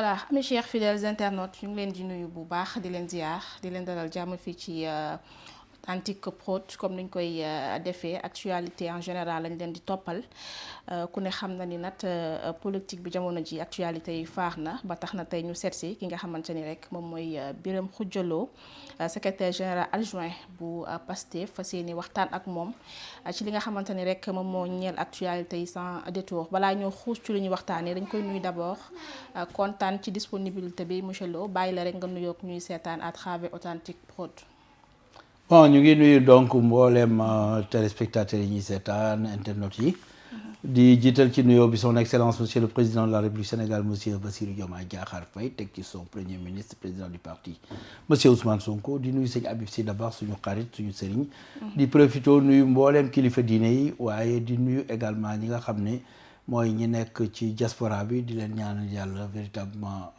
voilà mes chers fidèles internautes ñu ngi leen di nuyu bu baax di leen ziar di leen dalal jàmm fii ci Authentique Prod comme niñ koy defee actualité en général lañ leen di toppal ku ne xam na ni nag politique bi jamono ji actualité yi faax na ba tax na tey ñu seet si ki nga xamante ni rek moom mooy Birame Khoudia Lo secrétaire général adjoint bu Pastef fas yéene waxtaan ak moom ci li nga xamante ni rek moom moo ñeel actualité yi sans détour balaa ñoo xuus ci lu ñuy waxtaanee dañ koy nuyu d'abord kontaan ci disponibilité bi monsieur Lo bàyyi la rek nga nuyoog ñuy seetaan à travers Authentique Prod. bon ñu ngi nuyu donc mboolem téléspectateurs yi ñuy seetaan internautes yi. di jiital ci nuyoo bi son excellence monsieur le président de la république Sénégal monsieur Bassirou Diomaye Diakhar Faye teg ci son premier ministre président du parti monsieur Ousmane Sonko di nuyu sëñ Habib Sy d'abord suñu xarit suñu sëriñ. di profité nuyu mboolem kilifa diine yi waaye di nuyu également ñi nga xam ne mooy ñi nekk ci diaspora bi di leen ñaanal yàlla véritablement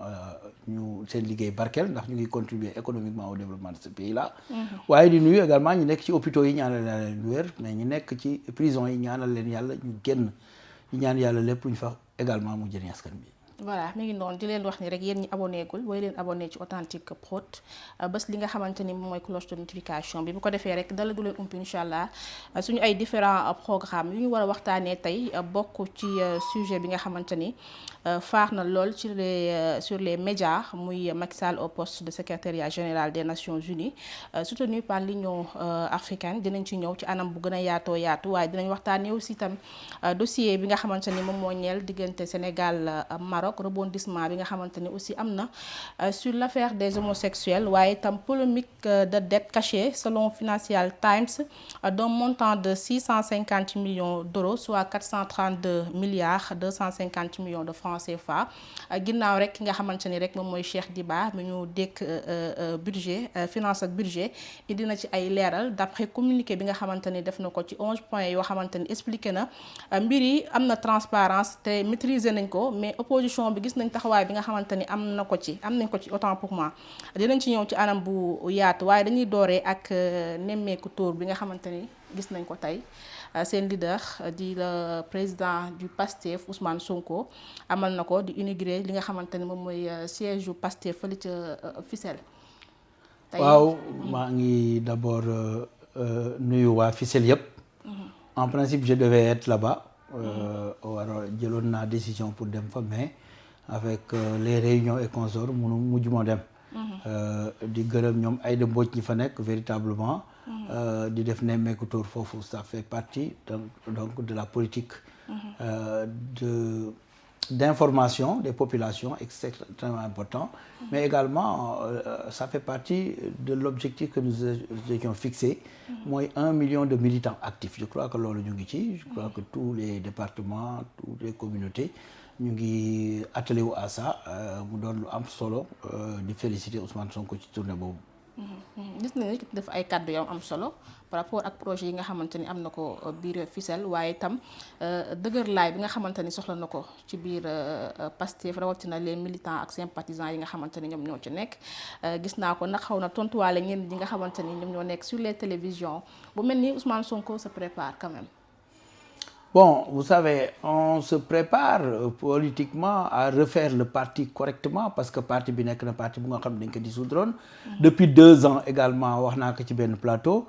ñu seen liggéey barkeel ndax ñu ngi contribuer économiquement au développement de ce pays là. waaye di nuyu également ñi nekk ci hôpitaux yi ñaanal yàlla leen wér mais ñi nekk ci prison yi ñaanal leen yàlla ñu génn ñu ñaan yàlla lépp lu ñu fa également mu jëriñ askan bi. voilà mi ngi noonu di leen wax ni rek yéen ñi abonné gul way leen abonné ci Authentique Prod bés li nga xamante ni moom mooy cloche de notification bi bu ko defee rek dala du leen umpi incha allah suñu ay différents programmes yu ñu war a waxtaanee tey bokk ci sujet bi nga xamante ni faax na lool sur les médias muy Macky Sall au poste de secrétariat général des Nations Unies soutenu par l'Union africaine dinañ ci ñëw ci anam bu gën a yaatoo yaatu waaye dinañ waxtaanee aussi itam dossier bi nga xamante ni moom moo ñeel diggante Sénégal Maroc rebondissement bi nga xamante ni aussi am na sur l'affaire des homosexuels waaye itam polémique de dette cachée selon Financial Times d'un montant de 650 millions d'euros soit 432 milliards 250 millions de francs CFA ginnaaw rek ki nga xamante ni rek moom mooy Cheikh Diba mi ñu dékk budget finance ak budget indi na ci ay leeral d'après communiqué bi nga xamante ni def na ko ci 11 points yoo xamante ni expliqué na mbir yi am na transparence te maîtriser nañ ko mais opposition bi gis nañ taxawaay bi nga xamante ni am nañ ko ci autant pour moi dinañ ci ñëw ci anam bu yaatu waaye dañuy dooree ak nemmeeku tour bi nga xamante ni gis nañ ko tey seen leader di le président du Pastef Ousmane Sonko amal na ko di inaugurer li nga xamante ni moom mooy siège du Pastef fële ca Fissel. waaw maa ngi d'abord nuyu waa Fissel yëpp. en principe je devais être là-bas. jëloon naa décision pour dem fa mais avec les réunions et consorts mujj moo dem. di gërëm ñoom Aïda Mbodj ñi fa nekk véritablement. di def nemmeeku tour foofu ça fait partie donc de la politique. d'information des populations extrêmement important. mais également ça fait partie de l'objectif que nous avions fixé. mooy 1 million de militants actifs je crois que loolu ñu ngi ci. je crois que tous les départements toutes les communautés ñu ngi attelé wu à ça mu doon lu am solo di féliciter Ousmane Sonko ci tournée boobu. gis nañu def ay kàddu yow am solo par rapport ak projet yi nga xamante ni am na ko biir Fissel waaye itam dëgër laay bi nga xamante ni soxla na ko ci biir Pastef rawatina les militants ak sympathisants yi nga xamante ni ñoom ñoo ci nekk gis naa ko nag xaw na tontuwaale ñenn ñi nga xamante ni ñoom ñoo nekk sur les télévisions bu mel ni Ousmane Sonko se prépare quand même. Bon, vous savez, on se prépare politiquement à refaire le parti correctement parce que parti bi nekk na parti bu nga xam ne dañ ko dissoudre depuis 2 ans également wax naa ko ci benn plateau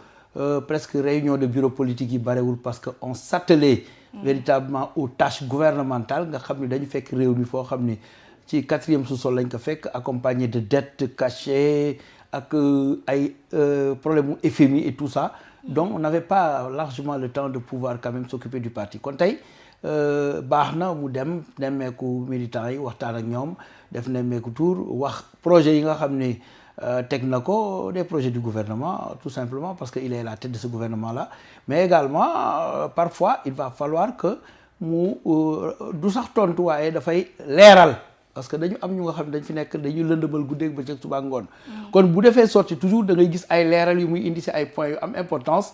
presque réunion de bureau politique yi barewul parce que on s'attelait véritablement aux tâches gouvernementales nga xam ne dañu fekk réew mi foo xam ne ci 4e sous-sol lañ ko fekk accompagné de dettes cachées ak ay problème mu FMI et tout ça. donc on n'avait pas largement le temps de pouvoir quand même s'occuper du parti kon tey baax na mu dem nemmeeku militants yi waxtaan ak ñoom def nemmeeku tour wax projet yi nga xam ne teg na ko des projets du gouvernement tout simplement parce que il est à la tête de ce gouvernement là mais également parfois il va falloir que mu du sax tontu waaye dafay leeral parce que dañu am ñu nga xam ne dañ fi nekk dañuy lëndëmal guddeeg bëccëg suba ngoon kon bu defee sorti toujours da ngay gis ay leeral yu muy indi ci ay points yu am importance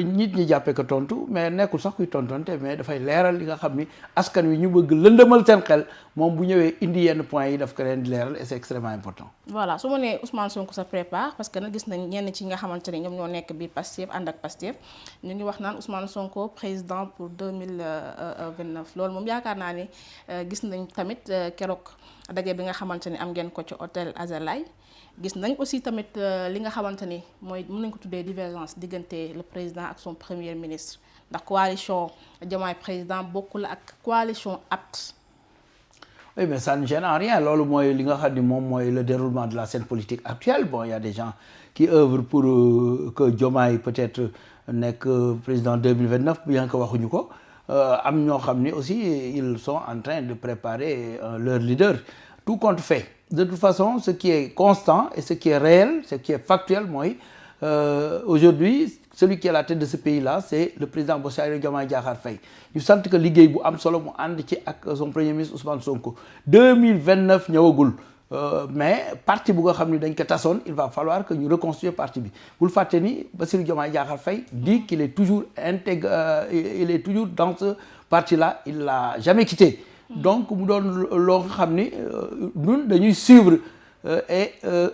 nit ñi jàppee ko tontu mais nekkul sax kuy tontonte mais dafay leeral li nga xam ni askan wi ñu bëgg lëndëmal seen xel moom bu ñëwee indi yenn points yi daf ko leen di leeral et c'est extrêmement important. voilà su ma nee Ousmane Sonko se prépare parce que nag gis nañ ñenn ci nga xamante ne ñoom ñoo nekk biir Pastef ànd ak Pastef ñu ngi wax naan Ousmane Sonko président pour 2029 loolu moom yaakaar naa ni gis nañ tamit keroog daje bi nga xamante ni am ngeen ko ci hôtel Azalai gis nañ aussi tamit li nga xamante ni mooy mën nañ ko tuddee divergence diggante le président ak son premier ministre ndax coalition Diomaye président bokkul ak coalition APT. Oui, mais ça ne gêne en rien. Loolu mooy li nga xam ni moom mooy le déroulement de la scène politique actuelle. Bon, il y a des gens qui œuvrent pour que Diomaye peut-être nekk président 2029 bien que waxuñu ko am ñoo xam ni aussi ils sont en train de préparer leur leader. Tout compte fait. De toute façon, ce qui est constant et ce qui est réel, ce qui est factuel mooy aujourd'hui celui qui est à la tête de ce pays-là, c'est le président Bassirou Diomaye Diakhar Faye. ñu sant que liggéey bu am solo mu ànd ci ak son premier ministre Ousmane Sonko 2029 ñëwagul mais parti bu nga xam ni dañ ko tasoon il va falloir que ñu reconstruire parti bi bul fàtte ni Bassirou Diomaye Diakhar Faye dit qu'il est toujours il est toujours dans ce parti-là, il l'a jamais quitté. Donc mu doon loo nga xam ni ñun dañuy suivre et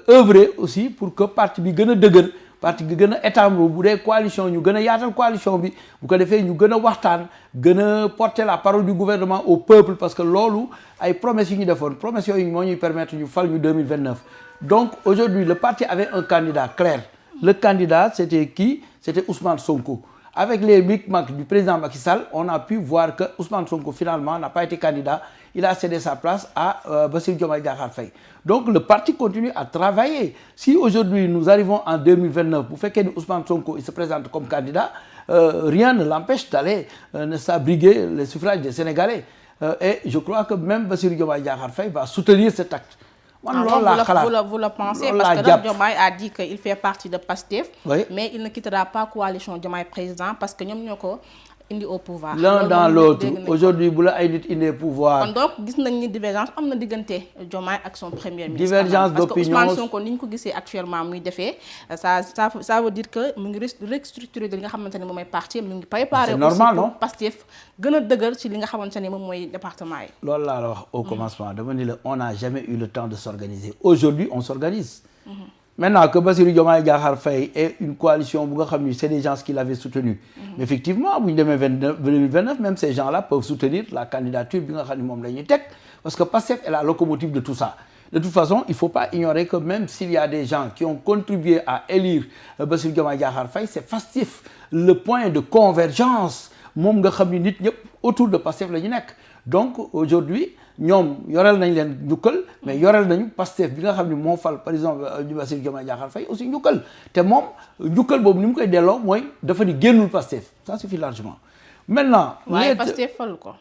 œuvrer aussi pour que parti bi gën a dëgër. parti gi gën a étendre bu dee coalition ñu gën a yaatal coalition bi bu ko defee ñu gën a waxtaan gën a porter la parole du gouvernement au peuple parce que loolu ay promesses yu ñu defoon promesses yooyu moo ñuy permettre ñu fal ñu 2029. Donc aujourd'hui le parti avait un candidat clair. Le candidat c'était qui? C'était Ousmane Sonko. Avec les micmacs du président Macky Sall, on a pu voir que Ousmane Sonko finalement n'a pas été candidat. Il a cédé sa place à Bassirou Diomaye Diakhar Faye. Donc le parti continue à travailler. Si aujourd'hui nous arrivons en 2029, bu fekkee ni Ousmane Sonko il se présente comme candidat, rien ne l'empêche d'aller ne s'abriguer les suffrages des Sénégalais. Et je crois que même Bassirou Diomaye Diakhar Faye va soutenir cet acte. Man loolu laa xalaat vous le pensez parce que Diomaye a dit qu'il fait partie de Pastef. Oui. Mais il ne quittera pas coalition Diomaye président parce que ñoom ñoo ko indi au pouvoir. L'un dans l'autre aujourd'hui bu la ay nit indee pouvoir. kon donc gis nañ ni divergence am na diggante Diomaye ak son premier ministre. divergence d'opinion parce que Ousmane Sonko ni ñu ko gisee actuellement muy defee ça veut dire que mu ngi restructurer li nga xamante ne moom mooy parti mu ngi préparer. C'est normal aussi pour Pastef gën a dëgër ci li nga xamante ne moom mooy département yi. loolu laa la wax au commencement dama ni la on n'a jamais eu le temps de s'organiser. Aujourd'hui on s'organise. Maintenant que Bassirou Diomaye Diakhar Faye est une coalition bu nga xam ni c'est des gens qui l'avaient soutenu. Mais effectivement bu ñu demee 2029 même ces gens-là peuvent soutenir la candidature bi nga xam ni moom la ñuy teg parce que Pastef est la locomotive de tout ça. De toute façon il faut pas ignorer que même s'il y a des gens qui ont contribué à élire Bassirou Diomaye Diakhar Faye c'est Pastef le point de convergence moom nga xam ni nit ñëpp autour de Pastef la ñu nekk. Donc aujourd'hui ñoom yoreel nañ leen njukkal mais yoreel nañu Pastef bi nga xam ni moo fal par exemple Bassirou Diomaye Diakhar Faye aussi njukkal te moom njukkal boobu ni mu koy delloo mooy dafa ni génnul Pastef ça suffit largement. Maintenant waaye Pastef falu ko.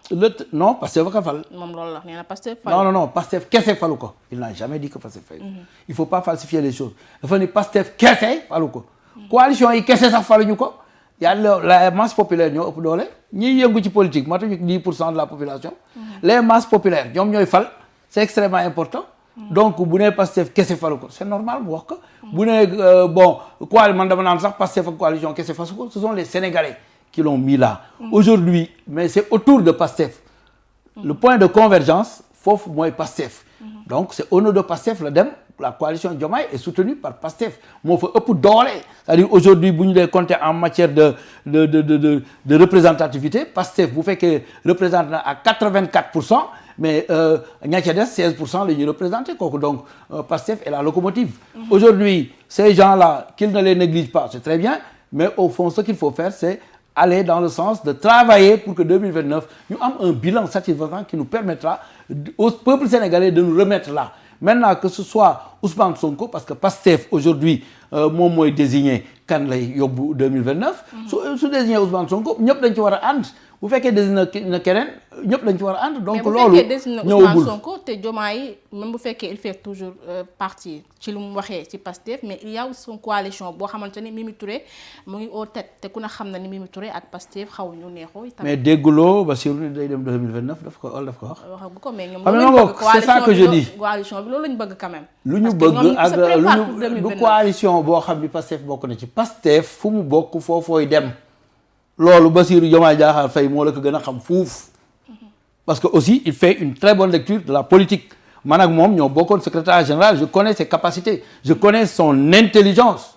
non Pastef ba ko fal. moom loolu la nee na Pastef falu. non Pastef kese falu ko il n'a jamais dit que Pastef falu. Il faut pas falsifier les choses dafa ni Pastef kese falu ko. coalition yi kese sax faluñu ko. yàlla la masse populaire ñoo ëpp doole ñiy yëngu ci politique matuñu 10% de la population. Les masses populaires ñoom ñooy fal c'est extrêmement important. Donc bu nee Pastef kese falu ko c'est normal mu wax ko. bu nee bon man dama naan sax Pastef ak coalition kese fasu ko ce sont les Sénégalais qui l'ont mis là. Aujourd'hui mais c'est autour de Pastef. Le point de convergence foofu mooy Pastef. Donc c'est au nom de Pastef la dem. La coalition Diomaye est soutenue par Pastef moo fa ëpp doole c'est-à-dire aujourd'hui bu ñu dee compter en matière de représentativité Pastef bu fekkee représente na à 84% mais ña ca des 16% la ñuy représenté kooku donc Pastef est la locomotive. Aujourd'hui ces gens-là qu'ils ne les négligent pas c'est très bien mais au fond ce qu'il faut faire c'est aller dans le sens de travailler pour que 2029 ñu am un bilan satisfaisant qui nous permettra au peuple sénégalais de nous remettre là. Maintenant que ce soit Ousmane Sonko parce que Pastef aujourd'hui moom mooy désigner kan lay yóbbu 2029. su désigner Ousmane Sonko ñëpp dañ ci war a ànd bu fekkee désigner na keneen ñëpp dañ ci war a ànd. donc loolu mais bu fekkee désigner Ousmane Sonko te Diomaye même bu fekkee il fait toujours partie ci lu mu waxee ci Pastef mais il y a aussi son coalition boo xamante ni Mimi Touré mu ngi au tête te ku na xam na ni Mimi Touré ak Pastef xaw ñu neexoo. mais dégguloo Bassirou ni day dem 2029 daf ko wax. waxagu ko mais ñoom c'est ça que je dis. coalition bi loolu lañu bëgg quand même. lu ñu bëgg ak lu ñu coalition boo xam ni Pastef bokk na ci Pastef fu mu bokk foofooy dem loolu Bassirou Diomaye Diakhar Faye moo la ko gën a xam fuuf parce que aussi il fait une très bonne lecture de la politique man ak moom ñoo bokkoon secrétaire général je connais ses capacités je connais son intelligence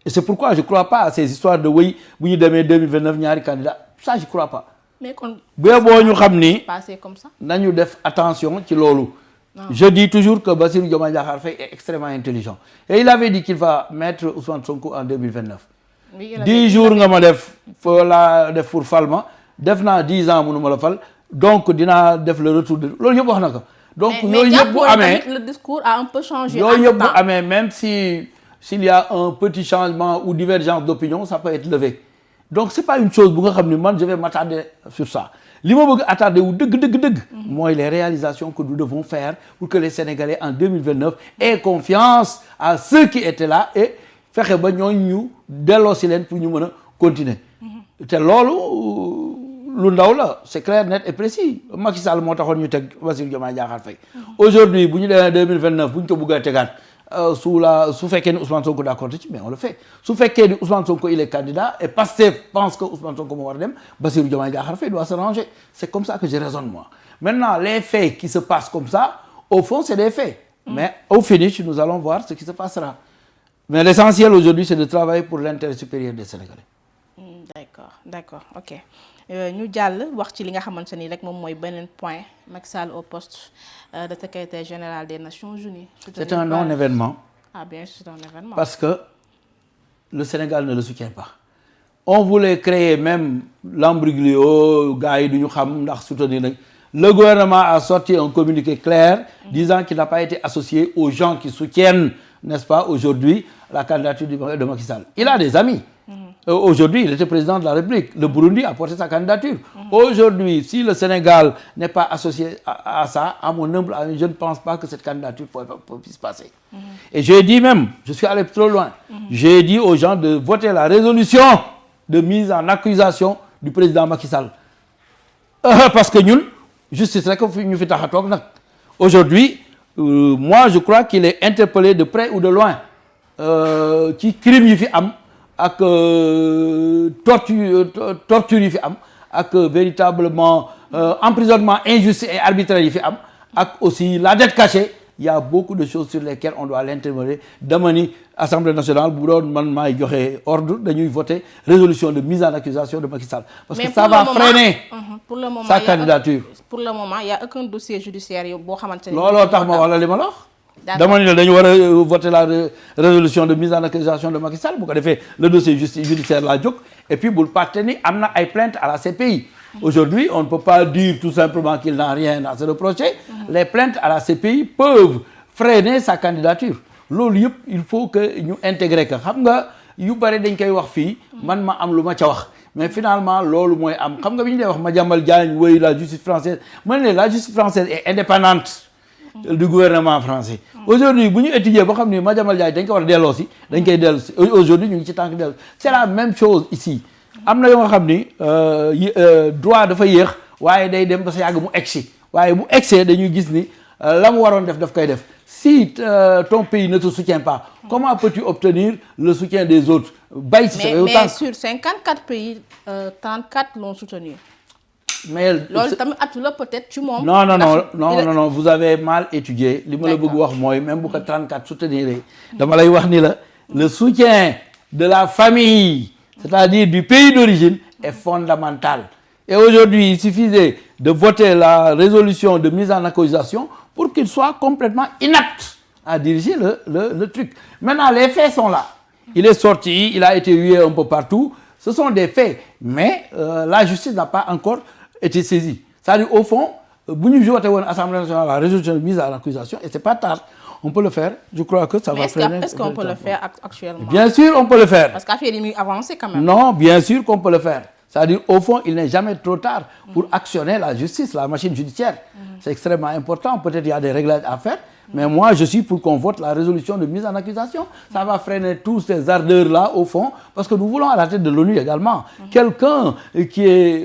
et c'est pourquoi je crois pas à ces histoires de wéy bu ñu demee 2029 ñaari candidats ça je crois pas. mais kon boo ñu xam ni passé comme ça. nañu def attention ci loolu. Je dis toujours que Bassirou Diomaye Diakhar Faye est extrêmement intelligent. Et il avait dit qu'il va mettre Ousmane Sonko en 2029. Oui, 10 jours nga ma def pour falma def naa 10 ans mënu ma la fal donc dinaa def le retour de loolu yëpp wax na ko. Donc yooyu yëpp bu amee le discours a un peu changé. yooyu yëpp bu amee même s'il y a un petit changement ou divergence d'opinion, ça peut être levé. Donc c'est pas une chose bu nga xam ni man je vais m'attarder sur ça. Li ma bëgg attarder wu dëgg mooy les réalisations que nous devons faire pour que les Sénégalais en 2029 aient confiance à ceux qui étaient là et fexe ba ñooñu ñu delloo si leen pour ñu mën a continuer. Te loolu lu ndaw la c'est clair, net et précis. Macky Sall moo taxoon ñu teg Bassirou Diomaye Diakhar Faye. Aujourd'hui bu ñu demee 2029 bu ñu ko bëgg a tegaat su fekkee ni Ousmane Sonko d'accord ci mais on le fait. Su fekkee ni Ousmane Sonko il est candidat et Pastef pense que Ousmane Sonko moo war a dem, Bassirou Diomaye Diakhar Faye doit se ranger. C'est comme ça que je raisonne moi. Maintenant les faits qui se passent comme ça, au fond c'est des faits. Mais au finish nous allons voir ce qui se passera. Mais l'essentiel aujourd'hui c'est de travailler pour l'intérêt supérieur des Sénégalais. D'accord, ok. Ñu jàll wax ci li nga xamante ni rek moom mooy beneen point Macky Sall au poste de secrétaire général des Nations Unies. C'est un non-événement. Ah bien sûr, c'est un événement. Parce que le Sénégal ne le soutient pas. On voulait créer même l'ambroglio, gars yi du ñu xam ndax soutenir nañ. Le gouvernement a sorti un communiqué clair disant qu'il n'a pas été associé aux gens qui soutiennent, n'est-ce pas, aujourd'hui la candidature de Macky Sall. Il a des amis. Aujourd'hui, il était président de la République. Le Burundi a porté sa candidature. Aujourd'hui, si le Sénégal n'est pas associé à ça, à mon humble avis, je ne pense pas que cette candidature puisse passer. Et j'ai dit même, je suis allé trop loin, j'ai dit aux gens de voter la résolution de mise en accusation du président Macky Sall. Parce que ñun, justice rek ñu fi tax a toog nag. Aujourd'hui, moi je crois qu'il est interpellé de près ou de loin ci crime yi fi am ak torture yi fi am ak véritablement emprisonnement injuste et arbitraire yi fi am ak aussi la dette cachée. Il y a beaucoup de choses sur lesquelles on doit l'interroger. Dama ni Assemblée nationale bu doon man maay joxe ordre dañuy voter résolution de mise en accusation de Macky Sall. Parce que ça va freiner sa candidature. Pour le moment, il y a aucun dossier judiciaire boo xamante ni. looloo tax ma wax la li ma la wax. Dama ni la dañu war a voter la résolution de mise en accusation de Macky Sall bu ko defee le dossier judiciaire laa jóg et puis bul fàtte ni am na ay plaintes à la CPI. Aujourd'hui, on ne peut pas dire tout simplement qu'il n'a rien à se reprocher. Les plaintes à la CPI peuvent freiner sa candidature. Loolu yëpp il faut que ñu intégrer que xam nga yu bari dañ koy wax fii man ma am lu ma ca wax mais finalement loolu mooy am xam nga bi ñu lay wax Madiambal Diagne woy la justice française man ne la justice française est indépendante du gouvernement français. Aujourd'hui bu ñu étudier ba xam ni Madiambal Diagne dañ ko war a delloo si dañ koy delloo si aujourd'hui ñu ngi ci tànk delloo c'est la même chose ici. Am na yoo nga xam ni droit dafa yéex waaye day dem ba sa yàgg mu egsi waaye bu egsee dañuy gis ni la mu waroon def daf koy def si ton pays ne te soutient pas comment peux-tu obtenir le soutien des autres bay si mais sur 54 pays 34 l'ont soutenu. Mais loolu tamit atu la peut-être ci moom. Non, vous avez mal étudié. Li ma la bëgg wax mooy même bu ko 34 soutenir dama lay wax ni la le soutien de la famille, c'est-à-dire du pays d'origine, est fondamental. Et aujourd'hui, il suffisait de voter la résolution de mise en accusation pour qu'il soit complètement inapte à diriger le truc. Maintenant, les faits sont là. Il est sorti, il a été hué un peu partout. Ce sont des faits. Mais la justice n'a pas encore été saisie. C'est-à-dire, au fond, bu ñu voté woon Assemblée nationale la résolution de mise en accusation, et c'est pas tard. On peut le faire. Je crois que ça va freiner. Est-ce qu'on peut le faire actuellement? Bien sûr, on peut le faire. Parce qu'affaire yi muy avancé quand même. Non, bien sûr qu'on peut le faire. C'est-à-dire, au fond, il n'est jamais trop tard pour actionner la justice, la machine judiciaire. C'est extrêmement important. Peut-être il y a des réglages à faire. Mais moi, je suis pour qu'on vote la résolution de mise en accusation. Ça va freiner tous ces ardeurs-là, au fond, parce que nous voulons à la tête de l'ONU également quelqu'un qui est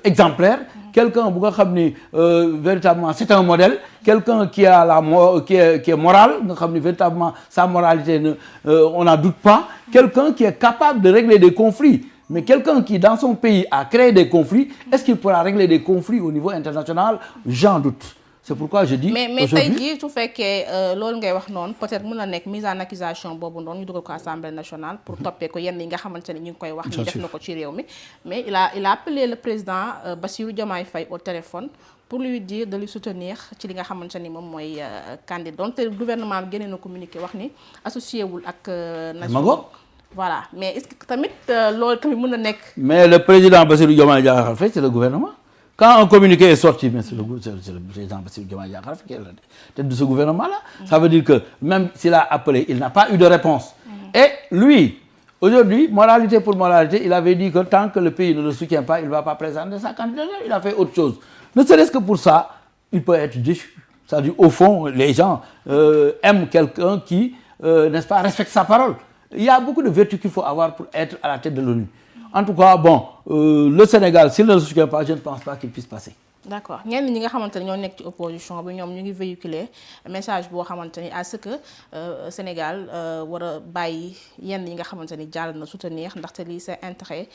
exemplaire, quelqu'un bu nga xam ni véritablement c'est un modèle, quelqu'un qui a qui est moral, nga xam ni véritablement sa moralité on n'en doute pas, quelqu'un qui est capable de régler des conflits. Mais quelqu'un qui, dans son pays, a créé des conflits, est-ce qu'il pourra régler des conflits au niveau international? J'en doute. c'est pourquoi je dis. mais tey jii su fekkee loolu ngay wax noonu peut-être mën na nekk mise en accusation boobu noonu ñu dugal ko Assemblée nationale pour toppee ko yenn yi nga xamante ne ñu ngi koy wax ni def na ko ci réew mi mais il a appelé le président Bassirou Diomaye Faye au téléphone pour lui dire de lui soutenir ci li nga xamante ni moom mooy candidat donc gouvernement bi génne na communiqué wax ni associé wul ak nation voilà mais est-ce que tamit loolu tamit mën na nekk. mais le président Bassirou Diomaye Diakhar Faye c'est le gouvernement. Quand un communiqué est sorti, mais c'est le président Bassirou Diomaye Diakhar Faye qui est la tête de ce gouvernement-là. Ça veut dire que même s'il a appelé, il n'a pas eu de réponse. Et lui, aujourd'hui, moralité pour moralité, il avait dit que tant que le pays ne le soutient pas, il ne va pas présenter sa candidature. Il a fait autre chose. Ne serait-ce que pour ça, il peut être déchu. C'est-à-dire, au fond, les gens aiment quelqu'un qui, n'est-ce pas, respecte sa parole. Il y a beaucoup de vertus qu'il faut avoir pour être à la tête de l'ONU. En tout cas, bon, le Sénégal, s'il ne le soutient pas, je ne pense pas qu'il puisse passer. D'accord ñenn ñi nga xamante ne ñoo nekk ci opposition bi ñoom ñu ngi véhiculer message boo xamante ni à ce que Sénégal war a bàyyi yenn yi nga xamante ni jàll na soutenir ndaxte lii c'est intérêt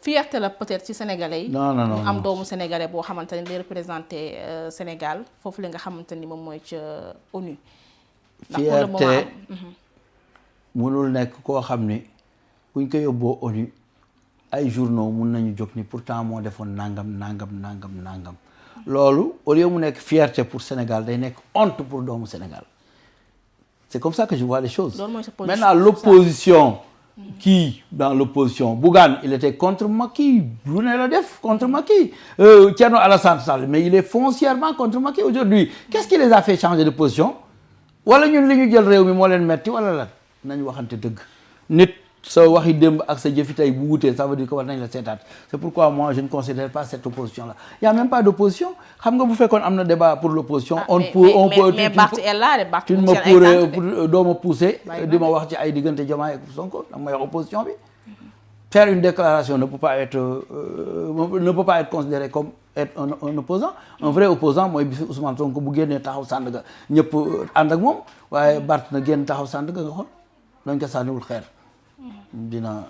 fierté la peut-être ci sénégalais yi. non am doomu sénégalais boo xamante ni day représenté Sénégal foofu la nga xamante ni moom mooy ca ONU. fierté mënul nekk koo xam ni buñ ko yóbboo ONU. ay journaux mun nañu jóg ni pourtant moo defoon nangam loolu au lieu mu nekk fierté pour Sénégal day nekk honte pour doomu Sénégal c'est comme ça que je vois les choses. Maintenant l'opposition qui dans l'opposition Bougane il était contre Macky lu ne la def contre Macky Thierno Alassane Sall mais il est foncièrement contre Macky aujourd'hui qu'est-ce qui les a fait changer de position wala ñun li ñu jël réew mi moo leen metti wala lan nañu waxante dëgg nit sa waxi démb ak sa jëfi tey bu wutee ça veut dire que war nañ la seetaat c'est pourquoi moi je ne considère pas cette opposition là il y a même pas d'opposition xam nga bu fekkoon am na débat pour l'opposition mais Barth est là Barth tu ma pourrais doo ma pousser di ma wax ci ay diggante Diomaye ak Sonko danga may wax opposition bi faire une déclaration ne peut pas être considéré comme être un opposant un vrai opposant mooy bi fi Ousmane Sonko bu génnee taxaw Sandaga ñëpp ànd ak moom waaye Barth na génn taxaw Sandaga nga xool dañ ko sànniwul xeer dina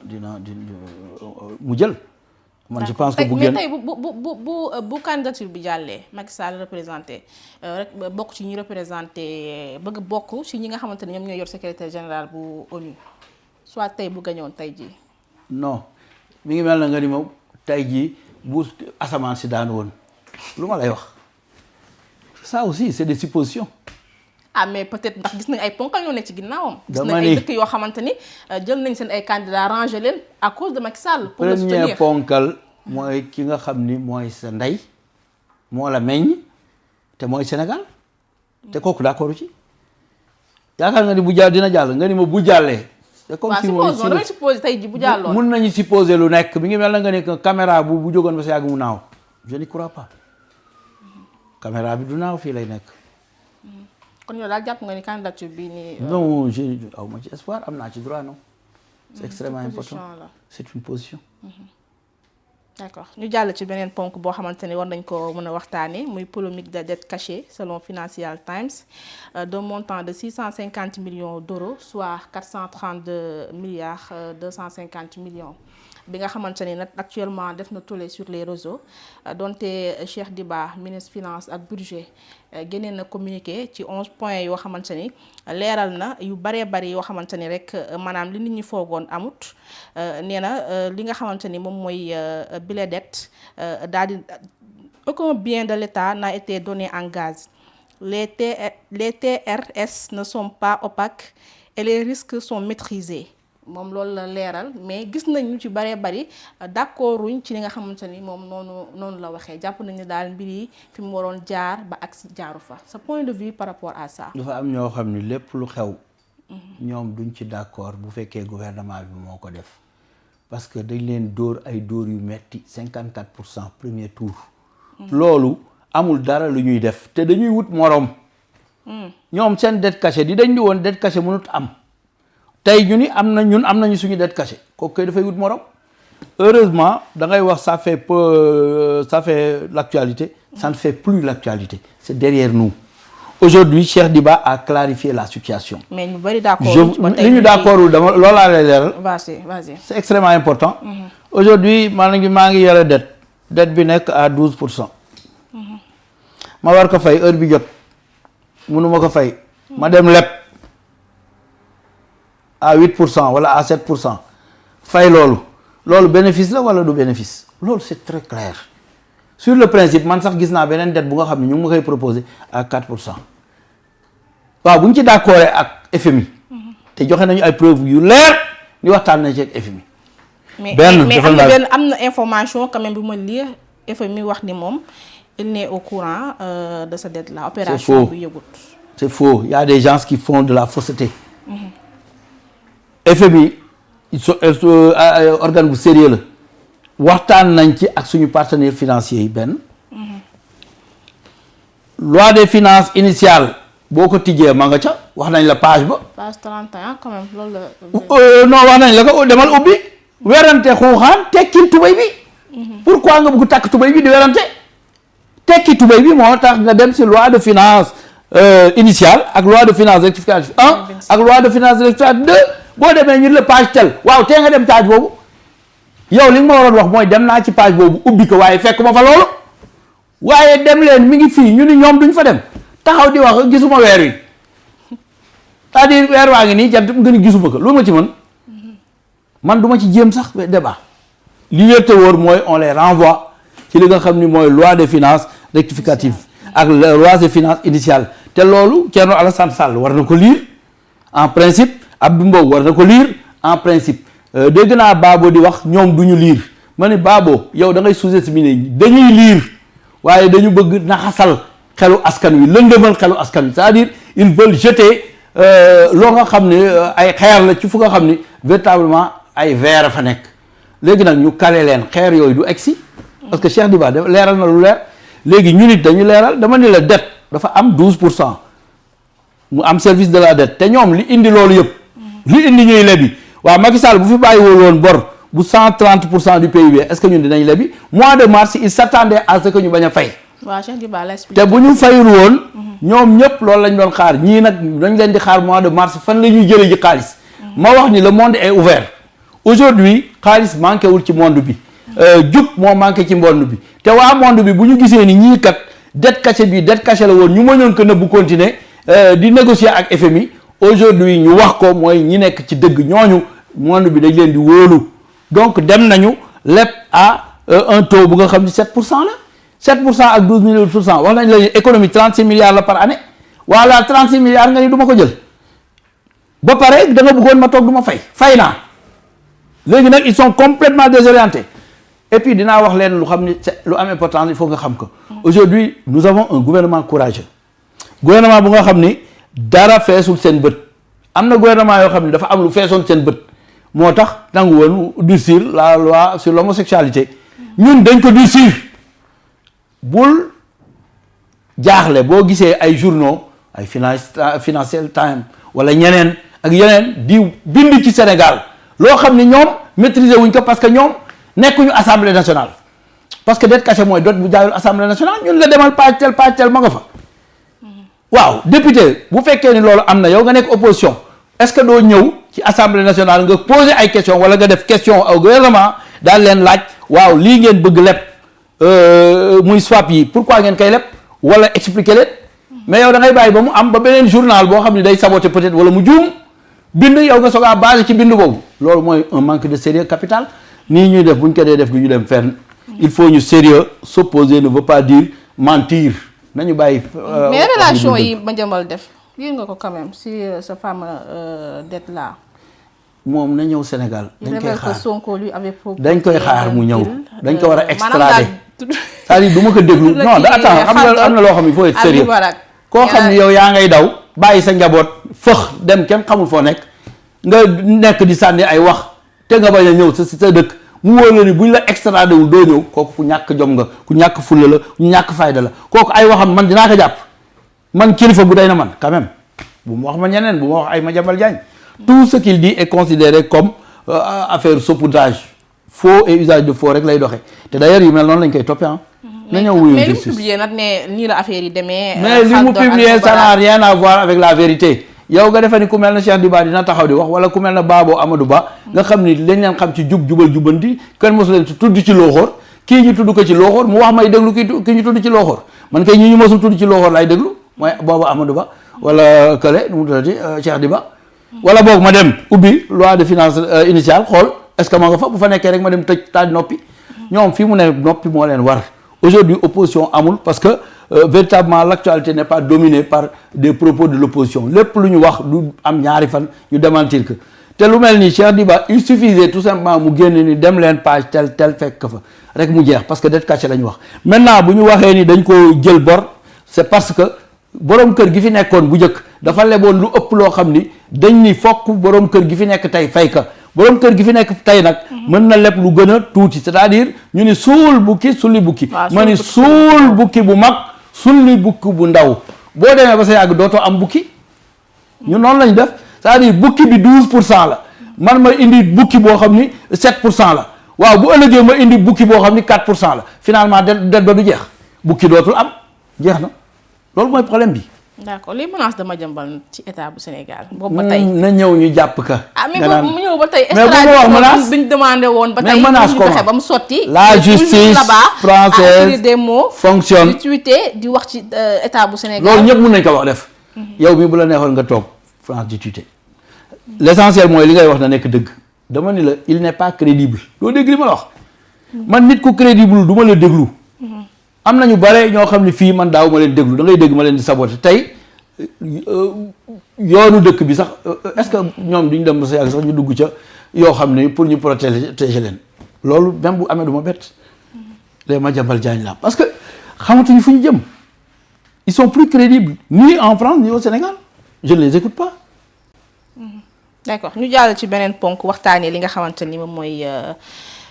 mu jël. man je pense que bu génn mais tey bu candidature bi jàllee Macky Sall représenté rek bokk ci ñi représenté bëgg bokk ci ñi nga xamante ne ñoom ñooy yor secrétaire général bu ONU soit tey bu gañoon tey jii. non mi ngi mel na nga ni moom tey jii bu asamaan si daan woon lu ma lay wax ça aussi c'est des suppositions. mais peut-être ndax gis nañ ay ponkal ñoo nekk ci ginnaawam. gis nañ ay dëkk yoo xamante ni jël nañ seen ay candidats rangé leen à cause de Macky Sall. pour le soutenir premier ponkal mooy ki nga xam ni mooy sa ndey moo la meññ te mooy Sénégal te kooku d'accord ci yaakaar nga ni bu jàll dina jàll nga ni ma bu jàllee. c'est comme si mooy damay supposé tey ji bu jàlloon. mun nañu supposer lu nekk mi ngi mel na nga ne que caméra bu jógoon ba sa yàgg mu naaw je n'y crois pas caméra bi du naaw fii lay nekk. kon yow daal jàpp nga ni candidature bi nii. non aw ma ci espoir am naa ci droit non. c'est extrêmement important c'est une position. d'accord ñu jàll ci beneen ponk boo xamante ni war nañ ko mën a waxtaanee muy polémique de dette cachée selon Financial Times d'un montant de 650 millions d'euros soit 432 milliards 250 millions. bi nga xamante ni nag actuellement def na tollé sur les réseaux donte Cheikh Diba ministre finance ak budget génnee na communiqué ci 11 points yoo xamante ni leeral na yu baree bari yoo xamante ni rek maanaam li nit ñi foogoon amut nee na li nga xamante ni moom mooy bile dette daal di aucun bien de l'État n'a été donné en gage les TRS ne sont pas opaques et les risques sont maîtrisés. moom loolu la leeral mais gis nañ ñu ci baree bari d'accorduñ ci li nga xamante ni moom noonu la waxee jàpp nañu daal mbir yi fi mu waroon jaar ba ak si jaaru fa sa point de vue par rapport à ça. dafa am ñoo xam ni lépp lu xew. ñoom duñ ci d'accord bu fekkee gouvernement bi moo ko def parce que dañ leen dóor ay dóor yu metti 54% premier tour. loolu amul dara lu ñuy def te dañuy wut moroom. ñoom seen dette cachée di dañ di woon dette cachée mënut am. tey ñun am nañu suñu dette cachée kooku koy dafay wut morom heureusement da ngay wax ça fait l'actualité ça ne fait plus l'actualité c'est derrière nous aujourd'hui Cheikh Diba a clarifié la situation. mais ñu bari d'accord li ñu d'accordul dama loolaa lay leeral. vas-y. c'est extrêmement important. Aujourd'hui maa ngi yore dette bi nekk à 12%. ma war ko fay heure bi jot mënuma ko fay ma dem leb à 8% wala à 7% fay loolu bénéfice la wala du bénéfice loolu c'est très clair sur le principe man sax gis naa beneen dette bu nga xam ne ñu ngi ma koy proposer à 4%. waaw bu ñu ci d'accord ak FMI te joxe nañu ay preuves yu leer ni waxtaan nañ ci ak FMI. mais am na information quand même bu ma lire FMI wax ni moom il n'est au courant de cette dette là. opération bu yëgut. c'est faux il y a des gens qui font de la fausseté. FMI organe bu sérieux la waxtaan nañ ci ak suñu partenaires financiers yi benn. loi des finances initiale. boo ko tijjee ma nga ca wax nañ la page ba. page 31 quand même loolu la. non wax nañ la ko demal ubbi. werante xuuxaan tekkil tubay bi. pourquoi nga bëgg takk tubay bi di werante. tekki tubay bi moo tax nga dem si loi de finance initiale ak loi de finance rectificative 1 ak loi de finance rectificative 2 boo demee ñu la page tel waaw tee nga dem page boobu yow li nga ma waroon wax mooy dem naa ci page boobu ubbi ko waaye fekk ma fa loolu waaye dem leen mi ngi fii ñu ni ñoom duñ fa dem. taxaw di wax gisuma weer wi c'est-à-dire weer waa ngi nii jant mu gën a gisuma ko lu ma ci mën man duma ci jéem sax débat li wér te wóor mooy on les renvoie ci li nga xam ni mooy loi des finances rectificative ak loi des finances initiale te loolu Thierno Alassane Sall war na ko lire en principe Abdou Mbow war na ko lire en principe dégg naa Babo di wax ñoom du ñu lire ma ne Babo yow da ngay sous-estimer dañuy lire waaye dañu bëgg naxasal xelu askan wi lëndëmal xelu askan wi c'est-à-dire ils veulent jeter loo nga xam ne ay xeer la ci fu nga xam ni véritablement ay verre fa nekk léegi nag ñu kale leen xeer yooyu du egsi parce que Cheikh Diba leeral na lu leer léegi ñu nit dañu leeral dama ni la dette dafa am 12% mu am service de la dette te ñoom li indi loolu yëpp li indi ñuy lebi waaw Macky Sall bu fi bàyyiwul woon bor bu 130% du PIB est-ce que ñun dinañ lebi mois de mars il s'attendait à ce que ñu bañ a fay. waaw Cheikh Diba la expliqué te bu ñu fayul woon ñoom ñëpp loolu lañ doon xaar ñii nag dañ leen di xaar mois de mars fan la ñuy jëlee ji xaalis ma wax ni le monde est ouvert aujourd'hui xaalis manqué wul ci monde bi jub moo manqué ci monde bi te waa monde bi bu ñu gisee ni ñii kat dette cachée bi dette cachée la woon ñu mënoon ko nëbbu continuer di négocier ak FMI aujourd'hui ñu wax ko mooy ñi nekk ci dëgg ñooñu monde bi dañ leen di wóolu donc dem nañu leb à un taux bu nga xam ni 7% la 7% ak 12% wax nañ la économie 36 milliards la par année voilà 36 milliards nga ni du ma ko jël ba pare da nga bëggoon ma toog du ma fay naa léegi nag ils sont complètement désorientés et puis dinaa wax leen lu xam ni lu am importance il faut nga xam ko aujourd'hui nous avons un gouvernement courageux gouvernement bu nga xam ni dara feesul seen bët am na gouvernement yoo xam ni dafa am lu feesoon seen bët moo tax nangu woon durcir la loi sur l'homosexualité ñun dañ ko durcir bul jaaxle boo gisee ay journaux ay Financial Times wala ñeneen ak yeneen di bind ci Sénégal loo xam ni ñoom maîtriser wuñ ko parce que ñoom nekkuñu assemblée nationale parce que dette cachée mooy dot bu jaayul assemblée nationale ñun la demal page tel ma nga fa waaw député bu fekkee ni loolu am na yow nga nekk opposition est-ce que doo ñëw ci assemblée nationale nga poser ay questions wala nga def question au gouvernement daal leen laaj waaw lii ngeen bëgg leb muy swap yi pourquoi ngeen koy leb wala expliquer leen mais yow da ngay bàyyi ba mu am ba beneen journal boo xam ne day saboter peut-être wala mu juum bind yow nga soog a basé ci bind boobu loolu mooy un manque de sérieux capital nii ñuy def bu ñu ko dee def du ñu dem fenn il faut ñu sérieux s'opposer ne veut pas dire mentir nañu bàyyi. mais relation yi Madiambal def lire nga ko quand même si ce fameux dette là. moom na ñëw Sénégal. dañ koy xaar Sonko lui avait proposé dañ koy xaar mu ñëw dañ ko war a extrader c'est-à-dire du ma ko déglu non attends am na loo xam ne il faut être sérieux koo xam ne yow yaa ngay daw bàyyi sa njaboot fëx dem kenn xamul foo nekk nga nekk di sànni ay wax te nga bañ a ñëw sa dëkk mu wóor la ni buñ la extrader wul doo ñëw kooku ku ñàkk jom nga ku ñàkk fulla la ku ñàkk fayda la kooku ay waxam man dinaa ko jàpp man kilifa bu day na man quand même bu mu wax ma ñeneen bu ma wax ay Madiambal Diagne tout ce qu'il dit est considéré comme affaire saupoudrage faux et usage de faux rek lay doxee te d'ailleurs yu mel noonu lañ koy toppee ah. na ñëw wuyu justice mais li mu publié nag ne nii la affaire yi demee. mais li mu publié ça n'a rien à voir avec la vérité. yow nga defee ni ku mel na Cheikh Diba dina taxaw di wax wala ku mel na Babo Amadou Ba nga xam ni lañ leen xam ci jubal jubanti kenn mosu leen ci tudd ci looxoor kii ñu tudd ko ci looxoor mu wax may déglu kii ñu tudd ci looxoor man kay ñu mosul tudd ci looxoor laay déglu mooy boobu Amadou Ba wala Kële nu mu tuddati Cheikh Diba wala boog ma dem ubbi loi de finance initiale xool est-ce que ma nga fa bu fa nekkee rek ma dem tëj taaj noppi ñoom fii mu ne noppi moo leen war aujourd'hui opposition amul parce que véritablement l'actualité n'est pas dominée par des propos de l'opposition lépp lu ñu wax du am ñaari fan ñu démentir que te lu mel ni Cheikh Diba il suffisait tout simplement mu génn ni dem leen page tel fekk fa rek mu jeex parce que det caché la ñu wax maintenant bu ñu waxee ni dañ ko jël bor c'est parce que borom kër gi fi nekkoon bu njëkk dafa leboon lu ëpp loo xam ni dañ ni fokk borom kër gi fi nekk tey fay ka borom kër gi fi nekk tey nag mën na leb lu gën a tuuti c'est-à-dire ñu ni suul bukki sulli bukki ma ni suul bukki bu mag sulli bukki bu ndaw boo demee ba sa yàgg dootoo am bukki ñu noonu lañ def c'est-à-dire bukki bi 12% la man ma indi bukki boo xam ni 7% la waaw bu ëllëgee ma indi bukki boo xam ni 4% la finalement det ba du jeex bukki dootul am jeex na loolu mooy problème bi. d'accord les menaces de Madiambal ci état bu Sénégal. boobu ba tey na ñëw ñu jàpp ka. mais boobu mu ñëw ba tey. mais bu ma wax menace bi ñu demandé woon. ba tey ñu fexe ba mu sotti. la justice française des mots fonctionne di tweeter di wax ci état bu Sénégal. loolu ñëpp mën nañ ko wax def. yow mii bu la neexoon nga toog France di tweeter. l'essentiel mooy li ngay wax na nekk dëgg dama ni la il n'est pas crédible doo dégg li ma la wax. man nit ku crédible du ma la déglu. am nañu bare ñoo xam ne fii man daaw ma leen déglu da ngay dégg ma leen di saboter tey yoonu dëkk bi sax est-ce que ñoom duñ dem ba sa yàgg sax ñu dugg ca yoo xam ne pour ñu protéger leen loolu même bu amee du ma bett les Madiambal Diagne la parce que xamatuñu fu ñu jëm ils sont plus crédibles ni en France ni au Sénégal je ne les écoute pas. d'accord ñu jàll ci beneen ponk waxtaanee li nga xamante ni moom mooy.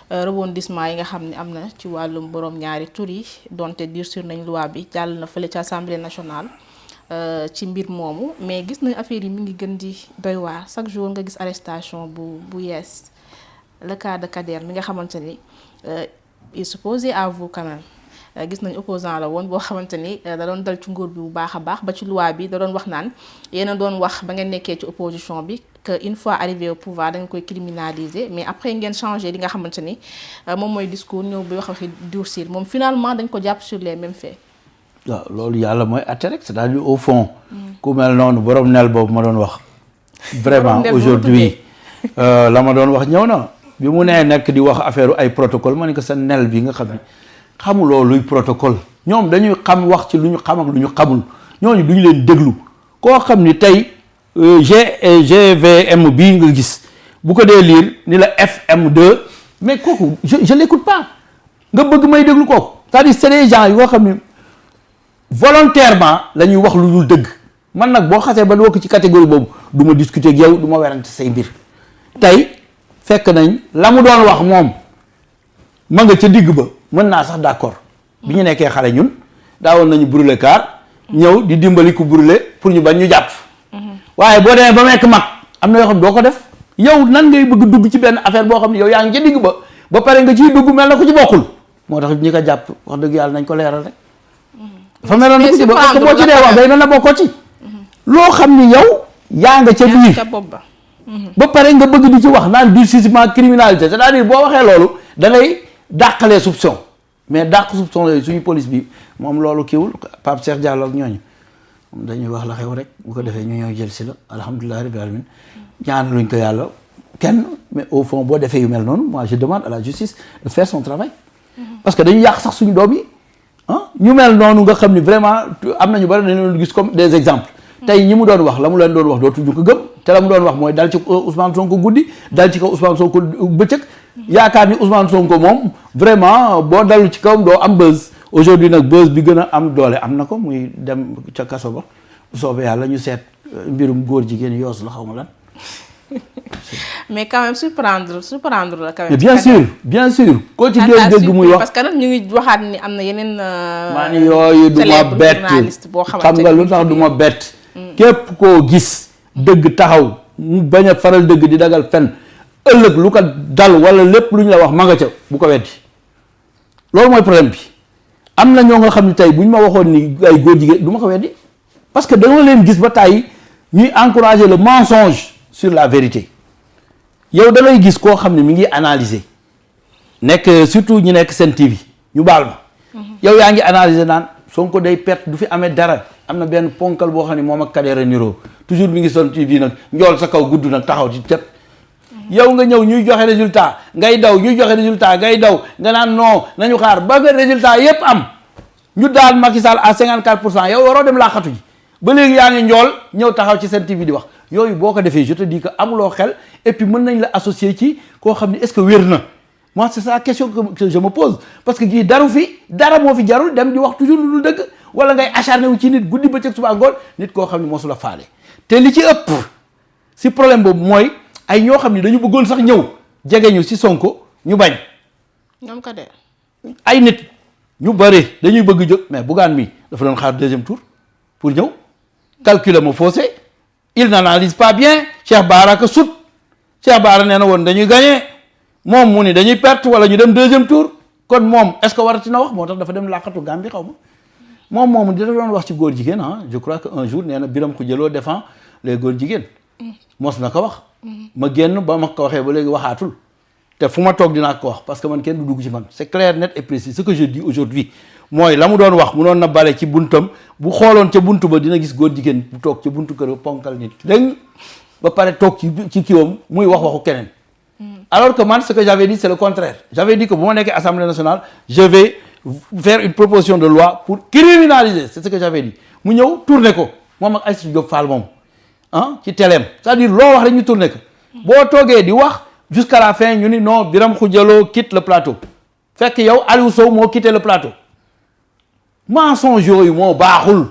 rebondissement yi nga xam ne am na ci wàllum borom ñaari tur yi donte durcir nañ loi bi jàll na fële ci assemblée nationale ci mbir moomu mais gis nañ affaire yi mi ngi gën di doy waar chaque jour nga gis arrestation bu yees le cas de Kader mi nga xamante ni il supposé à vous quand même gis nañ opposant la woon boo xamante ni da doon dal ci nguur bi bu baax a baax ba ci loi bi da doon wax naan yéen a doon wax ba ngeen nekkee ci opposition bi que une fois arrivé au pouvoir dañ koy criminaliser mais après ngeen changé li nga xamante ni moom mooy discours ñëw bi wax waxi durcir moom finalement dañ ko jàpp sur les mêmes faits. waaw loolu yàlla mooy atte rek c'est-à-dire au fond. ku mel noonu borom nel boobu ma doon wax. vraiment aujourd'hui la ma doon wax ñëw na bi mu nee nekk di wax affaire ay protocole ma ne ko sa nel bi nga xam ne xamuloo luy protocole ñoom dañuy xam wax ci lu ñu xam ak lu ñu xamul ñooñu duñu leen déglu koo xam ni tey GVM bii nga gis bu ko dee lire ni la FM2 mais kooku je l'écoute pas nga bëgg may déglu kooku c'est-à-dire c'est des gens yoo xam ni volontairement la ñuy wax lu dul dëgg man nag boo xasee ba bokk ci catégorie boobu du ma discuter ak yow du ma werante say mbir tey fekk nañ la mu doon wax moom ma nga ca digg ba mën naa sax d'accord bi ñu nekkee xale ñun daawoon nañu brûler car ñëw di dimbali ku brûler pour ñu bañ ñu jàpp waaye boo demee ba nekk mag am na yoo xam ne doo ko def yow nan ngay bëgg dugg ci benn affaire boo xam ne yow yaa ngi ca digg ba pare nga ciy dugg mel na ko ci bokkul moo tax ñi ko jàpp wax dëgg yàlla nañ ko leeral rek dafa meloon na ko ci parce que boo ci dee wax day mel na bokkoo ci loo xam ni yow yaa nga ca biir ba pare nga bëgg di ci wax naan durcissement criminalité c'est-à-dire boo waxee loolu da ngay dàqalee soupçon mais dàq soupçon yooyu suñu police bi moom loolu kiiwul Pape Cheikh Diallo ak ñooñu dañuy wax la xew rek bu ko defee ñu ñëw jël si la alhamdulilah rabbil alamin ñaan luñ ko yàlla kenn mais au fond boo defee yu mel noonu moi je demande à la justice de faire son travail parce que dañu yàq sax suñu doom yi ah ñu mel noonu nga xam ni vraiment am nañu bari dañu leen gis comme des exemples tey ñi mu doon wax la mu leen doon wax dootuñu ko gëm te la mu doon wax mooy dal ci Ousmane Sonko guddi dal ci kaw Ousmane Sonko bëccëg yaakaar ni Ousmane Sonko moom vraiment boo dalu ci kawam doo am buzz aujourd'hui nag buzz bi gën a am doole am na ko muy dem ca kaso ba bu soobee yàlla ñu seet mbirum góor jigéen yoos la xaw ma lan. mais quand même surprendre la quand même. mais bien sûr koo ci dégg muy wax parce que nag ñu ngi waxaat ni am na yeneen. maa ni yooyu du ma bett xam nga lu tax du ma bett. képp koo gis dëgg taxaw mu bañ a faral dëgg di dagal fen ëllëg lu ko dal wala lépp lu ñu la wax ma nga ca bu ko weddi loolu mooy problème bi am na ñoo nga xam ne tey bu ñu ma waxoon ni ay góor jigéen du ma ko weddi parce que danga leen gis ba tàyyi ñuy encourager le mensonge sur la vérité yow da ngay gis koo xam ne mi ngi analyser nekk surtout ñi nekk Sen TV ñu baal ma. yow yaa ngi analyser naan Sonko day perte du fi amee dara am na benn ponkal boo xam ne moom ak Kader niroo toujours mi ngi son TV nag njool sa kaw gudd nag taxaw ci tëb. yow nga ñëw ñuy joxe résultat ngay daw ñuy joxe résultat ngay daw nga naan non nañu xaar ba nga résultat yépp am ñu daal Macky Sall à 54% yow waroo dem laaxatu ji ba léegi yaa ngi njool ñëw taxaw ci seen TV di wax yooyu boo ko defee je te dis que amuloo xel et puis mën nañ la associer ci koo xam ne est-ce que wér na moi c'est ça la question que je me pose parce que kii dara moo fi jarul dem di wax toujours lu dul dëgg wala ngay acharné wu ci nit guddi bëccëg suba ngoon nit koo xam ne mosula faale te li ci ëpp si problème boobu mooy ay ñoo xam ne dañu bëggoon sax ñëw jege ñu si Sonko ñu bañ. ñoom ka de. ay nit ñu bëri dañuy bëgg jóg mais Bougane mi dafa doon xaar deuxième tour pour ñëw calculer ma faussé il n'analyse pas bien Cheikh Bara ka sut Cheikh Bara nee na woon dañuy gagné moom mu ni dañuy perte wala ñu dem deuxième tour kon moom est-ce que warati na wax moo tax dafa dem làqatu Gambie xaw ma moom dina doon wax ci góor jigéen ah je crois que un jour nee na Biram Khoudia Lo défend les góor jigéen mos na ko wax. ma génn ba ma ko waxee ba léegi waxaatul te fu ma toog dinaa ko wax parce que man kenn du dugg ci man c'est clair net et précis ce que je dis aujourd'hui mooy la mu doon wax mu doon na bale ci buntam bu xooloon ca buntu ba dina gis góor jigéen bu toog ca buntu kër ponkal nit dégg ba pare toog ci kiwam muy waxu keneen alors que man ce que j'avais dit c'est le contraire j'avais dit que bu ma nekkee Assemblée nationale je vais faire une proposition de loi pour criminaliser c'est ce que j'avais dit mu ñëw tourner ko moom ak Aïssatou Diop Fall moom ci téléem c'est-à-dire loo wax rek ñu tourné ko boo toogee di wax jusqu'à la fin ñu ni non Biram Khoudia Lo quitte le plateau fekk yow Aliou Sow moo quitté le plateau mensonge yooyu moo baaxul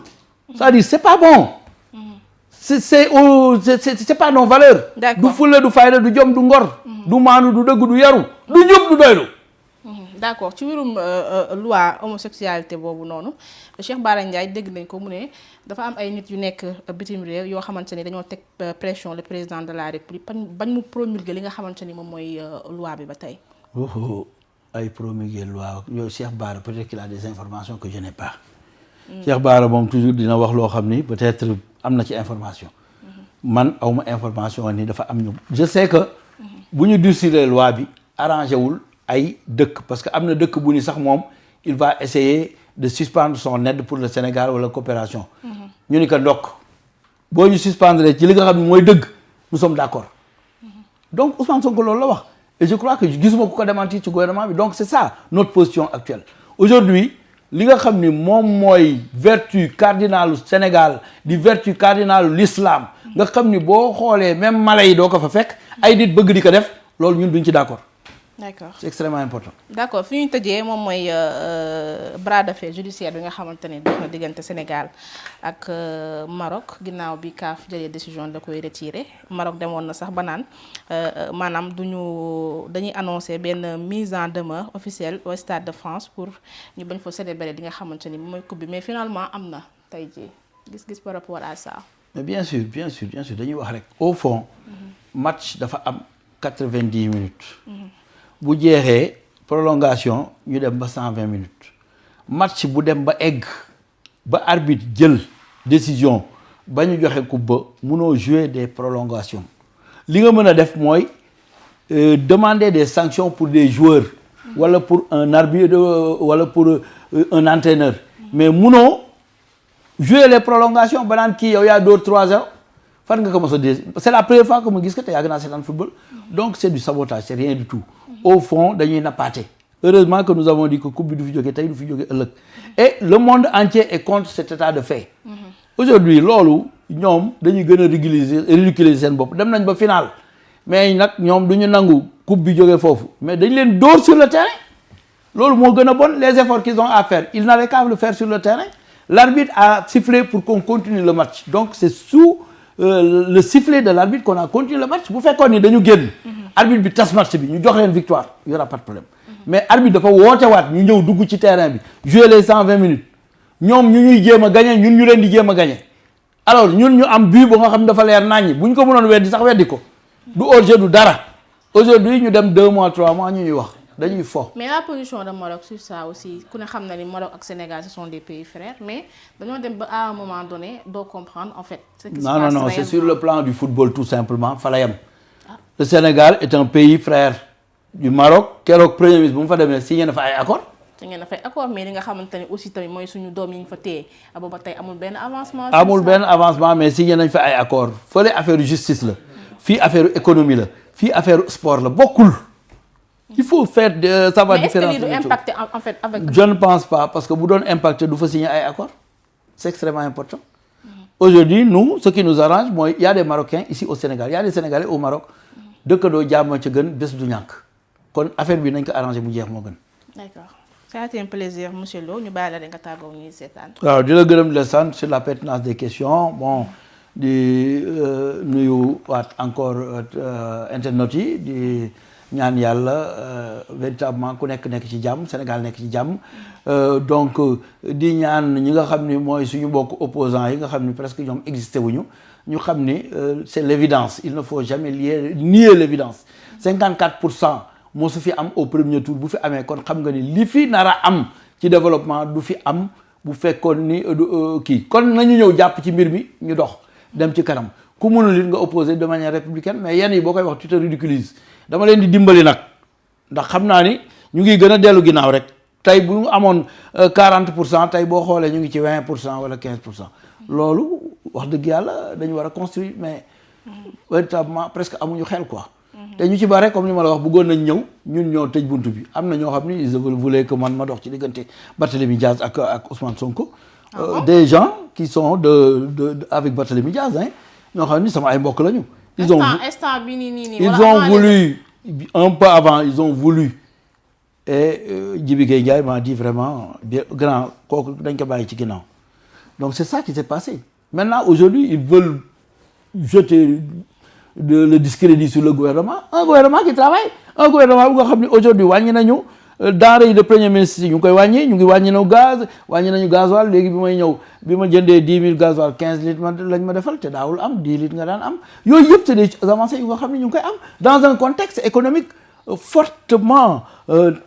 c'est-à-dire c'est pas bon c'est pas nos valeurs du fulla du fayda du jom du ngor du maanu du dëgg du yaru du njub du doylu d'accord ci mbirum loi homosexualité boobu noonu Cheikh Bara Ndiaye dégg nañ ko mu ne dafa am ay nit yu nekk bitim réew yoo xamante ni dañoo teg pression le président de la République bañ mu promulguer li nga xamante ni moom mooy loi bi ba tey. ay promulguer loi yooyu Cheikh Bara peut-être qu'il a des informations que je n'ai pas. Cheikh Bara moom toujours dina wax loo xam ni peut-être am na ci information. man awma information ni dafa am ñu. je sais que bu ñu durcir loi bi arrangé wul. ay dëkk parce que am na dëkk bu ni sax moom il va essayer de suspendre son aide pour le Sénégal wala coopération ñu ni ko ndokk boo ñu suspendre ci li nga xam ne mooy dëgg nous sommes d'accord donc Ousmane Sonko loolu la wax et je crois que gisuma ku ko démentir ci gouvernement bi donc c'est ça notre position actuelle aujourd'hui li nga xam ni moom mooy vertu cardinale Sénégal di vertu cardinale l'islam nga xam ni boo xoolee même mala yi doo ko fa fekk ay nit bëgg di ko def loolu ñun duñ ci d'accord. D'accord c'est extrêmement important. D'accord fi ñu tëjee moom mooy bras de fer judiciaire bi nga xamante ne dox na diggante Sénégal ak Maroc ginnaaw bi CAF jëlee décision da koy retirer Maroc demoon na sax ba naan maanaam dañuy annoncer benn mise en demeure officielle au Stade de France pour ñu bañ fa célébrer li nga xamante ni mooy coupe bi mais finalement am na tey jii gis-gis par rapport à ça. mais bien sûr dañuy wax rek. au fond match dafa am 90 minutes. bu jeexee prolongation ñu dem ba 120 minutes match bu dem ba egg ba arbitre jël décision ba ñu joxe coupe ba munoo jouer des prolongations li nga mën a def mooy demander des sanctions pour des joueurs wala pour un arbitre wala pour un entraîneur mais munoo jouer les prolongations ba naan kii yow yaa door 3-0 fan nga ko mos a dégg c'est la première fois que ma gis ko te yàgg naa seetaan football donc c'est du sabotage c'est rien du tout au fond dañuy nappaate heureusement que nous avons dit que coupe bi du fi jóge tey du fi jóge ëllëg et le monde entier est contre cet état de fait aujourd'hui loolu ñoom dañuy gën a ridiculiser seen bopp dem nañ ba final mais nag ñoom du ñu nangu coupe bi jóge foofu mais dañ leen dóor sur le terrain loolu moo gën a bon les efforts qu'ils ont à faire ils n'avaient qu'à le faire sur le terrain l'arbitre a sifflé pour qu'on continue le match donc c'est sous le sifflet de l'arbitre qu'on a continué le match bu fekkoon ni dañu génn arbitre bi tas match bi ñu jox leen victoire il y aura pas de problème mais arbitre dafa woote waat ñu ñëw dugg ci terrain bi jouer les 120 minutes ñoom ñu ñuy jéem a gagner ñun ñu leen di jéem a gagner alors ñun ñu am but ba nga xam ne dafa leer naññi bu ñu ko mënoon weddi sax weddi ko du hors-jeu du dara aujourd'hui ñu dem 2 mois 3 mois ñu ñuy wax dañuy fo. mais la position de Maroc sur ça aussi ku ne xam na ni Maroc ak Sénégal ce sont des pays frères mais dañoo dem ba à un moment donné doo comprendre en fait. ce qui se passe non c'est sur le plan du football tout simplement fa la yem. Le Sénégal est un pays frère du Maroc keroog premier ministre bu mu fa demee signé na fa ay accord te ngeen a fay accord mais li nga xamante ne aussi tamit mooy suñu doom yi ñu fa téye booba tey amul benn avancement. amul benn avancement mais signé nañ fa ay accord fële affaire justice la fii affaire économie la fii affaire sport la bokkul. il faut faire savoir différence. mais est-ce que lii du impacter en fait avec. je ne pense pas parce que bu doon impacter du fa signer ay accord c'est extrêmement important. Aujourd'hui nous ce qui nous arrange mooy y a des Marocains ici au Sénégal y a des Sénégalais au Maroc dëkkandoo jàmm ca gën bés du ñàkk kon affaire bi nañ ko arranger mu jeex moo gën. D'accord. Ça a été un plaisir monsieur Lo ñu bàyyi la nga tàggoo ñuy seetaan. waaw di la gërëm di la sant sur la pertinence des questions bon di nuyu waat encore internautes yi di ñaan yàlla véritablement ku nekk ci jàmm Sénégal nekk ci jàmm donc di ñaan ñi nga xam ni mooy suñu mbokk opposants yi nga xam ni presque ñoom existé wuñu ñu xam ni c'est l'évidence il ne faut jamais nier l'évidence 54% moo su fi am au premier tour bu fi amee kon xam nga ni li fi nar a am ci développement du fi am bu fekkoon ni kii kon nañu ñëw jàpp ci mbir mi ñu dox dem ci kanam ku mënul it nga opposé de manière républicaine mais yenn yi boo koy wax tu te ridiculises dama leen di dimbali nag ndax xam naa ni ñu ngi gën a dellu ginnaaw rek tey bu ñu amoon 40% tey boo xoolee ñu ngi ci 20% wala 15% loolu wax dëgg yàlla dañu war a construire mais véritablement presque amuñu xel quoi. te ñu ci bare comme ni ma la wax bëggoon nañ ñëw ñun ñoo tëj buntu bi am na ñoo xam ni ils voulaient que man ma dox ci diggante Barthélémy Diaz ak Ousmane Sonko. des gens qui sont avec Barthélémy Diaz hein ñoo xam ni sama ay mbokk lañu. ils ont voulu un peu avant ils ont voulu et Djibi Gueye Ndiaye m'a dit vraiment bien grand kooku dañ ko bàyyi ci ginnaaw donc c'est ça qui s'est passé maintenant aujourd'hui ils veulent jeter le discrédit sur le gouvernement un gouvernement qui travaille un gouvernement bu nga xam ne aujourd'hui wàññi nañu denrées yi de premier ministre ñu ngi koy wàññi ñu ngi wàññi nañu gaz wàññi nañu gasoil léegi bi may ñëw bi ma jëndee 10 000 gasoil 15 litres lañ ma defal te daawul am 10 litres nga daan am yooyu yëpp c'est des avancées yu nga xam ne ñu ngi koy am dans un contexte économique fortement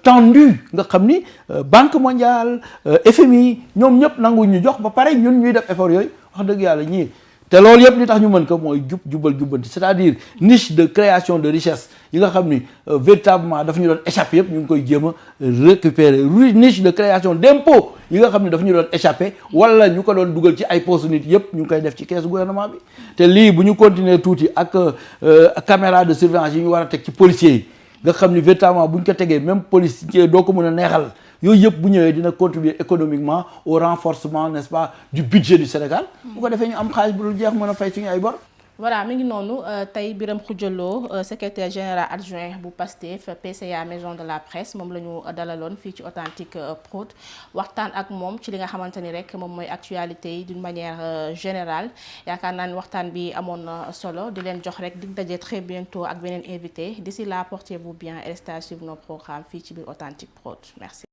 tendu nga xam ni Banque mondiale FMI ñoom ñëpp nangu ñu jox ba pare ñun ñuy def effort yooyu wax dëgg yàlla ñii te loolu yëpp li tax ñu mën ko mooy jubal jubbanti c'est-à-dire niche de création de richesse yi nga xam ni véritablement daf ñu doon échappé yëpp ñu ngi koy jéem a récupérer niche de création d'impôt yi nga xam ni daf ñu doon échappé wala ñu ko doon dugal ci ay poste nit yëpp ñu ngi koy def ci keesu gouvernement bi te lii bu ñu continuer tuuti ak caméra de surveillance yi ñu war a teg ci policiers yi nga xam ni véritablement bu ñu ko tegee même policier doo ko mën a neexal yooyu yëpp bu ñëwee dina contribuer économiquement au renforcement n'est-ce pas du budget du Sénégal bu ko defee ñu am xaalis bu dul jeex mën a fay suñu ay bor. voilà mi ngi noonu tey Birame Khoudia Lo secrétaire général adjoint bu PASTEF PCA maison de la presse moom la ñu dalaloon fii ci Authentique Prod waxtaan ak moom ci li nga xamante ni rek moom mooy actualité yi d'une manière générale yaakaar naa ni waxtaan bi amoon na solo di leen jox rek dig daje très bientôt ak beneen invité d'ici là portez-vous bien et restez à suivre nos programmes fii ci biir Authentique Prod merci.